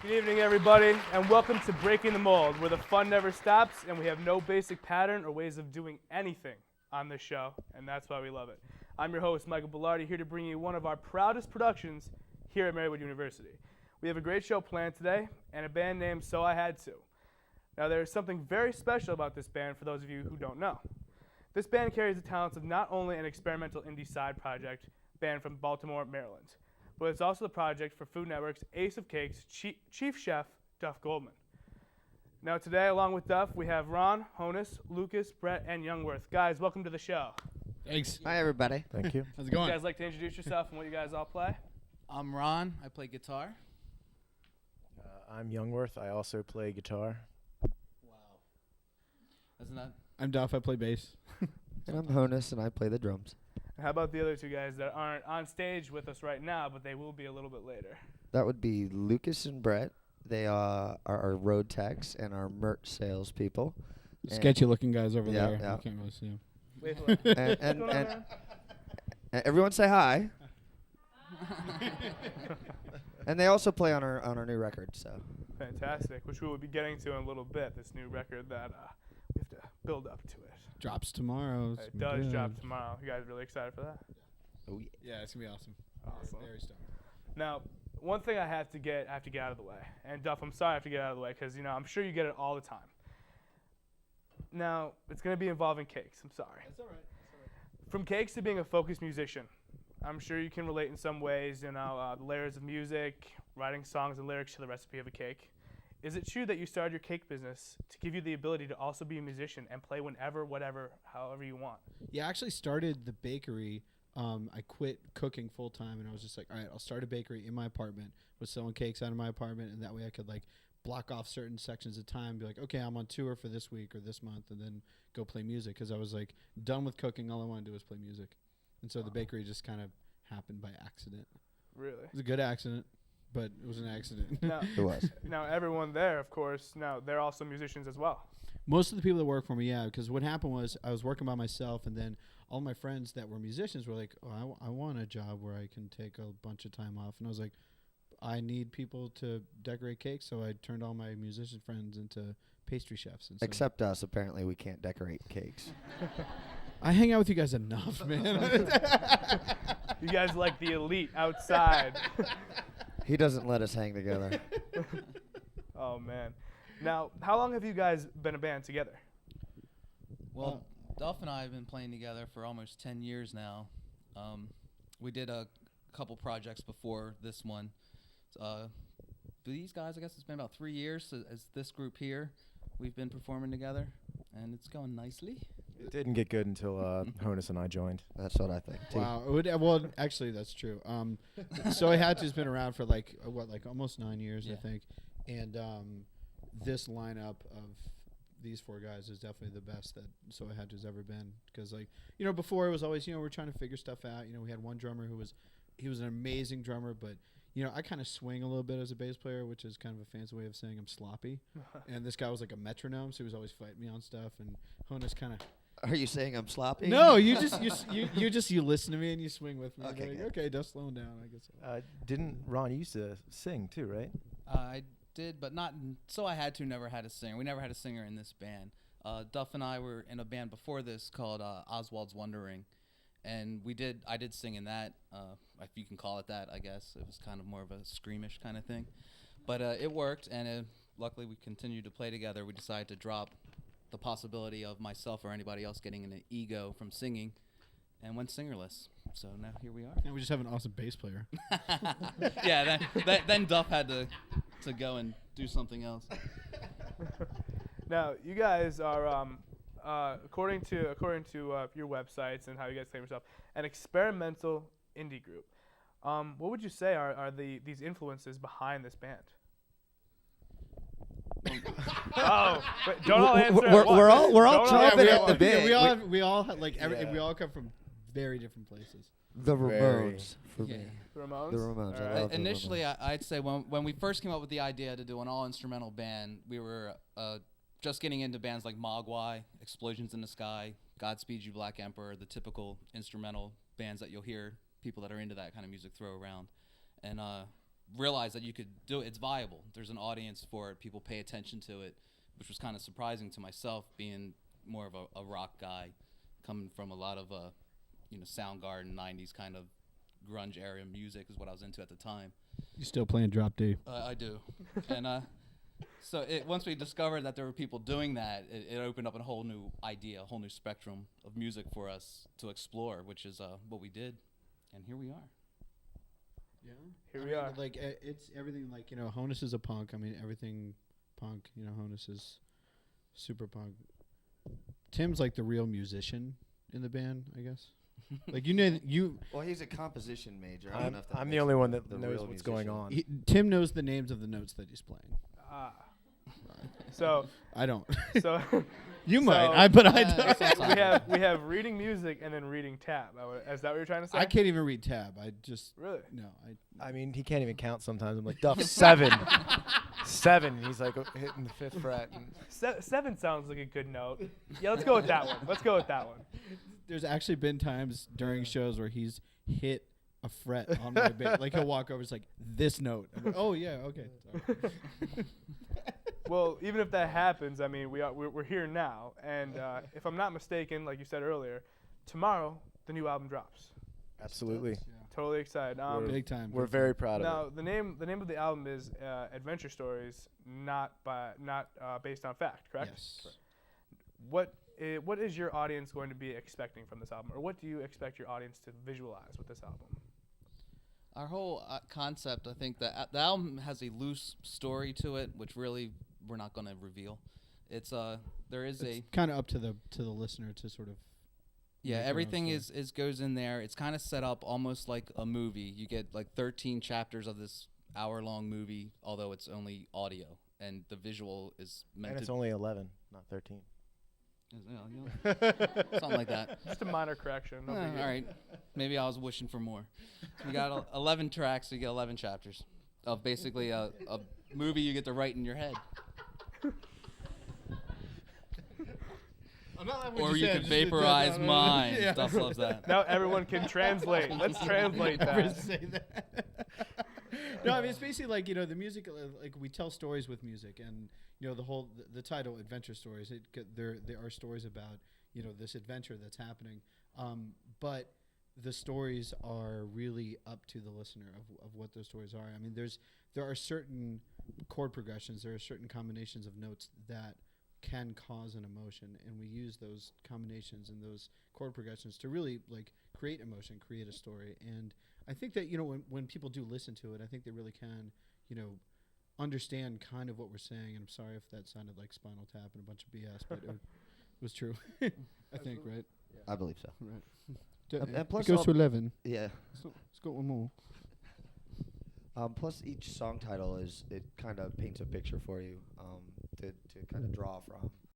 Good evening, everybody, and welcome to Breaking the Mold, where the fun never stops and we have no basic pattern or ways of doing anything on this show, and that's why we love it. I'm your host, Michael Bellardi, here to bring you one of our proudest productions here at Marywood University. We have a great show planned today, and a band named So I Had To. Now, there is something very special about this band for those of you who don't know. This band carries the talents of not only an experimental indie side project band from Baltimore, Maryland, but it's also the project for Food Network's Ace of Cakes chief chef, Duff Goldman. Now today, along with Duff, we have Ron, Honus, Lucas, Brett, and Youngworth. Guys, welcome to the show. Thanks. Hi, everybody. Thank you. How's it going? You guys like to introduce yourself and what you guys all play? I'm Ron. I play guitar. I'm Youngworth. I also play guitar. Wow. Isn't that? I'm Duff. I play bass. And I'm Honus, and I play the drums. How about the other two guys that aren't on stage with us right now, but they will be a little bit later? That would be Lucas and Brett. They are our road techs and our merch salespeople. Sketchy looking guys over Yeah, there. yeah. You can't really see them. Wait, and everyone say hi. And they also play on our new record. So Fantastic, which we will be getting to in a little bit, this new record that we have to build up to it. Drops tomorrow. It does drop tomorrow. You guys really excited for that? oh, Yeah, it's gonna be awesome. Awesome. Very stoked. Now, one thing I have to get out of the way, and Duff, I'm sorry I have to get out of the way because I'm sure you get it all the time. Now, it's going to be involving cakes. I'm sorry. That's all right. From cakes to being a focused musician, I'm sure you can relate in some ways. The layers of music, writing songs and lyrics to the recipe of a cake. Is it true that you started your cake business to give you the ability to also be a musician and play whenever, whatever, however you want? Yeah, I actually started the bakery. I quit cooking full time, and I was just like, all right, I'll start a bakery in my apartment, was selling cakes out of my apartment, and that way I could like block off certain sections of time, be like, okay, I'm on tour for this week or this month, and then go play music, because I was like done with cooking. All I wanted to do was play music, and so the bakery just kind of happened by accident. Really? It was a good accident, but it was an accident. Now, it was. now, everyone there, of course, now they're also musicians as well. Most of the people that work for me, yeah, because what happened was I was working by myself, and then all my friends that were musicians were like, oh, I want a job where I can take a bunch of time off. And I was like, I need people to decorate cakes, so I turned all my musician friends into pastry chefs. And so Except us. Apparently, we can't decorate cakes. I hang out with you guys enough, man. You guys like the elite outside. He doesn't let us hang together. Oh, man. Now, how long have you guys been a band together? Well, Duff and I have been playing together for almost 10 years now. We did a couple projects before this one. These guys, I guess it's been about 3 years as this group here. We've been performing together, and it's going nicely. It didn't get good until Honus and I joined. That's what I think, too. Wow. Well, actually, that's true. Soihadto has been around for like almost 9 years, Yeah. I think. And this lineup of these four guys is definitely the best that Soihadto's ever been. Because before it was always, we're trying to figure stuff out. We had one drummer he was an amazing drummer, but I kind of swing a little bit as a bass player, which is kind of a fancy way of saying I'm sloppy. And this guy was like a metronome, so he was always fighting me on stuff. And Honus kind of. Are you saying I'm sloppy? No, you listen to me and you swing with me. Okay, good. Okay, just slowing down, I guess. Didn't Ron used to sing too, right? I did, but not. So I had never had a singer. We never had a singer in this band. Duff and I were in a band before this called Oswald's Wondering, and I did sing in that, if you can call it that. I guess it was kind of more of a screamish kind of thing, but it worked, and luckily we continued to play together. We decided to drop the possibility of myself or anybody else getting an ego from singing, and went singerless. So now here we are. And we just have an awesome bass player. Yeah, then Duff had to go and do something else. Now, you guys are, according to your websites and how you guys claim yourself, an experimental indie group. What would you say are these influences behind this band? Oh, wait, don't all answer at once. We're all Don't chomping answer at at the once. bit. We all have, like Yeah. we all come from very different places. The Very. Ramones for Yeah. me. The Ramones? The Ramones. All I right. love the Initially, Ramones. I'd say when we first came up with the idea to do an all-instrumental band, we were just getting into bands like Mogwai, Explosions in the Sky, Godspeed You Black Emperor, the typical instrumental bands that you'll hear people that are into that kind of music throw around. And realized that you could do it. It's viable. There's an audience for it. People pay attention to it, which was kind of surprising to myself, being more of a rock guy, coming from a lot of Soundgarden '90s kind of grunge area music is what I was into at the time. You still playing Drop D? I do, and so once we discovered that there were people doing that, it opened up a whole new idea, a whole new spectrum of music for us to explore, which is what we did, and here we are. Yeah. Here we are. Like it's everything. Like Honus is a punk. I mean everything punk. Honus is super punk. Tim's like the real musician in the band, I guess. Like Well, he's a composition major. I don't know if that I'm the makes only him one the that knows real what's going musician. on. Tim knows the names of the notes that he's playing. So I don't. so You So- might. But I don't. we have reading music and then reading tab. Is that what you're trying to say? I can't even read tab. I just Really? no. I mean, he can't even count sometimes. I'm like, Duff, 7. 7. And he's like hitting the 5th fret. And 7 sounds like a good note. Yeah, let's go with that one. There's actually been times during shows where he's hit a fret on my bass. Like he'll walk over, it's like this note. I'm like, oh yeah, okay. Sorry. Well, even if that happens, I mean, we're here now, and if I'm not mistaken, like you said earlier, tomorrow the new album drops. Absolutely. Totally excited. Big time. We're very proud of Now it. the name of the album is Adventure Stories, not based on fact, correct? Yes. What is your audience going to be expecting from this album, or what do you expect your audience to visualize with this album? Our whole concept, I think that the album has a loose story to it, which really we're not going to reveal. It's there is It's kind of up to the listener to sort of. yeah, make their own everything story. is goes in there. It's kind of set up almost like a movie. You get like 13 chapters of this hour-long movie, although it's only audio, and the visual is meant And it's to only 11, not 13. something like that. Just a minor correction. No big deal. All right, maybe I was wishing for more. We got 11 tracks, so you get 11 chapters of basically a movie you get to write in your head. Or you could vaporize mine. Yeah. Duff loves that. Now everyone can translate. Let's translate that. Say that. No, I mean it's basically like the music. Like we tell stories with music, and the title "Adventure Stories." There are stories about this adventure that's happening, but the stories are really up to the listener of what those stories are. I mean, there are certain chord progressions, there are certain combinations of notes that can cause an emotion, and we use those combinations and those chord progressions to really like create emotion, create a story. And I think that when people do listen to it, I think they really can understand kind of what we're saying. And I'm sorry if that sounded like Spinal Tap and a bunch of BS, but it was true. I think, right? I believe so. Right. And plus it goes all- to 11. Yeah. Let's go one more. Plus, each song title it kind of paints a picture for you to kind of draw from.